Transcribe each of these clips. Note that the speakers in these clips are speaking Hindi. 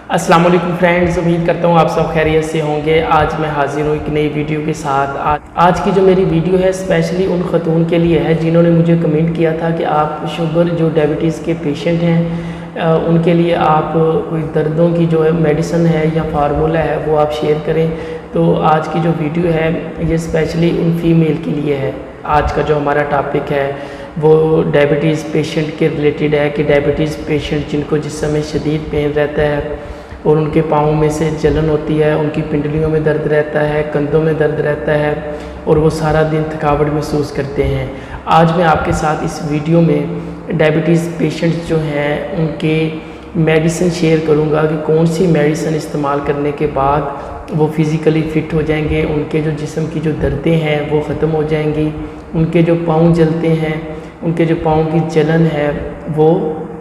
अस्सलाम वालेकुम फ्रेंड्स, उम्मीद करता हूँ आप सब खैरियत से होंगे। आज मैं हाजिर हूँ एक नई वीडियो के साथ। आज की जो मेरी वीडियो है स्पेशली उन ख़तून के लिए है जिन्होंने मुझे कमेंट किया था कि आप शुगर जो डायबिटीज़ के पेशेंट हैं उनके लिए आप कोई दर्दों की जो है मेडिसिन है या फार्मूला है वो आप शेयर करें। तो आज की जो वीडियो है ये स्पेशली उन फीमेल के लिए है। आज का जो हमारा टॉपिक है वो डायबिटीज़ पेशेंट के रिलेटेड है कि डायबिटीज़ पेशेंट जिनको जिस समय शदीद पेन रहता है और उनके पाँव में से जलन होती है, उनकी पिंडलियों में दर्द रहता है, कंधों में दर्द रहता है और वो सारा दिन थकावट महसूस करते हैं। आज मैं आपके साथ इस वीडियो में डायबिटीज़ पेशेंट्स जो हैं उनके मेडिसिन शेयर करूंगा कि कौन सी मेडिसिन इस्तेमाल करने के बाद वो फिज़िकली फ़िट हो जाएंगे, उनके जो जिस्म की जो दर्दें हैं वो ख़त्म हो जाएंगी, उनके जो पाँव जलते हैं, उनके जो पाँव की जलन है वो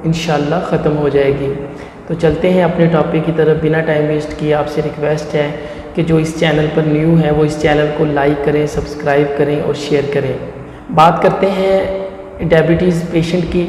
इंशाल्लाह ख़त्म हो जाएगी। तो चलते हैं अपने टॉपिक की तरफ। बिना टाइम वेस्ट किए आपसे रिक्वेस्ट है कि जो इस चैनल पर न्यू है वो इस चैनल को लाइक करें, सब्सक्राइब करें और शेयर करें। बात करते हैं डायबिटीज़ पेशेंट की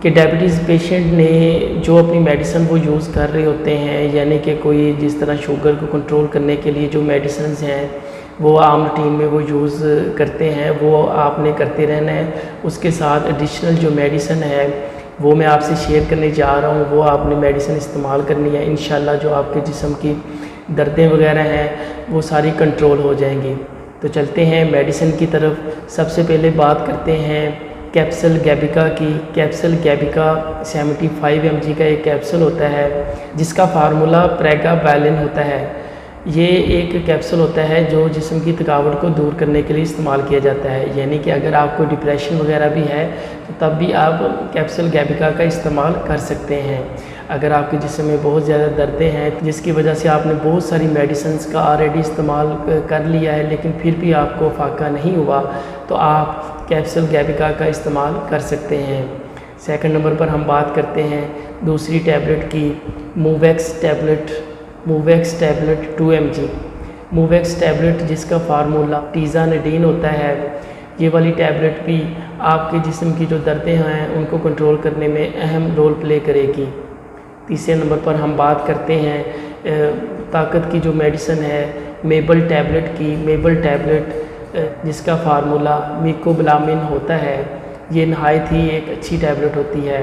कि डायबिटीज़ पेशेंट ने जो अपनी मेडिसिन वो यूज़ कर रहे होते हैं, यानी कि कोई जिस तरह शुगर को कंट्रोल करने के लिए जो मेडिसिन हैं वो आम रूटीन में वो यूज़ करते हैं, वो आपने करते रहना है। उसके साथ एडिशनल जो मेडिसिन है वो मैं आपसे शेयर करने जा रहा हूँ, वो आपने मेडिसिन इस्तेमाल करनी है। इंशाल्लाह जो आपके जिस्म की दर्दें वगैरह हैं वो सारी कंट्रोल हो जाएंगी। तो चलते हैं मेडिसिन की तरफ। सबसे पहले बात करते हैं कैप्सूल गैबिका की। कैप्सूल गैबिका 75 mg का एक कैप्सूल होता है जिसका फार्मूला प्रेगाबैलिन होता है। ये एक कैप्सूल होता है जो जिस्म की थकावट को दूर करने के लिए इस्तेमाल किया जाता है, यानी कि अगर आपको डिप्रेशन वगैरह भी है तो तब भी आप कैप्सूल गैबिका का इस्तेमाल कर सकते हैं। अगर आपके जिस्म में बहुत ज़्यादा दर्दें हैं जिसकी वजह से आपने बहुत सारी मेडिसिन्स का ऑलरेडी इस्तेमाल कर लिया है लेकिन फिर भी आपको फाका नहीं हुआ तो आप कैप्सूल गैबिका का इस्तेमाल कर सकते हैं। सेकंड नंबर पर हम बात करते हैं दूसरी टैबलेट की, मूवैक्स टैबलेट 2 mg। मूवैक्स टैबलेट जिसका फार्मूला टीज़ानेडीन होता है। ये वाली टैबलेट भी आपके जिस्म की जो दर्दें हैं उनको कंट्रोल करने में अहम रोल प्ले करेगी। तीसरे नंबर पर हम बात करते हैं ताकत की जो मेडिसिन है मेबल टैबलेट की। मेबल टैबलेट जिसका फार्मूला मिकोबलामिन होता है। ये नहायत ही एक अच्छी टैबलेट होती है।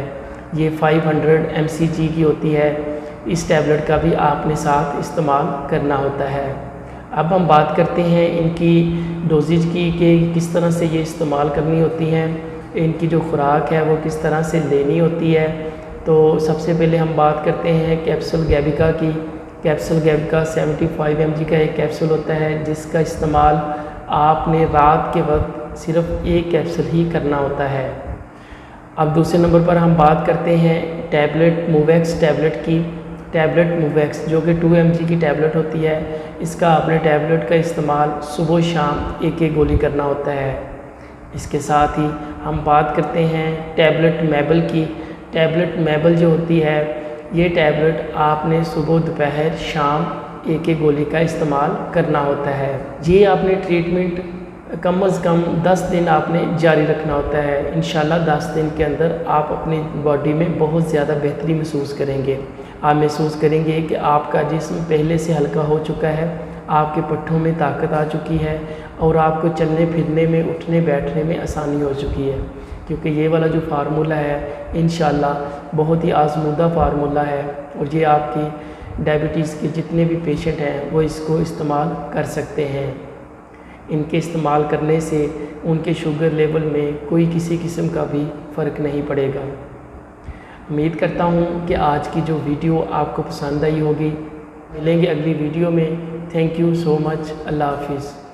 ये 500 mcg की होती है। इस टैबलेट का भी आपने साथ इस्तेमाल करना होता है। अब हम बात करते हैं इनकी डोजेज की कि किस तरह से ये इस्तेमाल करनी होती हैं, इनकी जो खुराक है वो किस तरह से लेनी होती है। तो सबसे पहले हम बात करते हैं कैप्सूल गैबिका की। कैप्सूल गैबिका 75 mg का एक कैप्सूल होता है जिसका इस्तेमाल आपने रात के वक्त सिर्फ एक कैप्सूल ही करना होता है। अब दूसरे नंबर पर हम बात करते हैं टैबलेट मूवैक्स टैबलेट की। टैबलेट मूवैक्स जो कि 2 mg की टैबलेट होती है, इसका आपने टैबलेट का इस्तेमाल सुबह शाम एक गोली करना होता है। इसके साथ ही हम बात करते हैं टैबलेट मेबल की। टैबलेट मेबल जो होती है ये टैबलेट आपने सुबह दोपहर शाम एक गोली का इस्तेमाल करना होता है। ये आपने ट्रीटमेंट कम से कम 10 दिन आपने जारी रखना होता है। इंशाल्लाह 10 दिन के अंदर आप अपनी बॉडी में बहुत ज़्यादा बेहतरी महसूस करेंगे। आप महसूस करेंगे कि आपका जिस्म पहले से हल्का हो चुका है, आपके पट्ठों में ताकत आ चुकी है और आपको चलने फिरने में, उठने बैठने में आसानी हो चुकी है। क्योंकि ये वाला जो फार्मूला है इंशाल्लाह बहुत ही आजमूदा फार्मूला है और ये आपकी डायबिटीज़ के जितने भी पेशेंट हैं वो इसको इस्तेमाल कर सकते हैं। इनके इस्तेमाल करने से उनके शुगर लेवल में कोई किसी किस्म का भी फ़र्क नहीं पड़ेगा। उम्मीद करता हूँ कि आज की जो वीडियो आपको पसंद आई होगी। मिलेंगे अगली वीडियो में। Thank you so much. अल्लाह हाफिज़।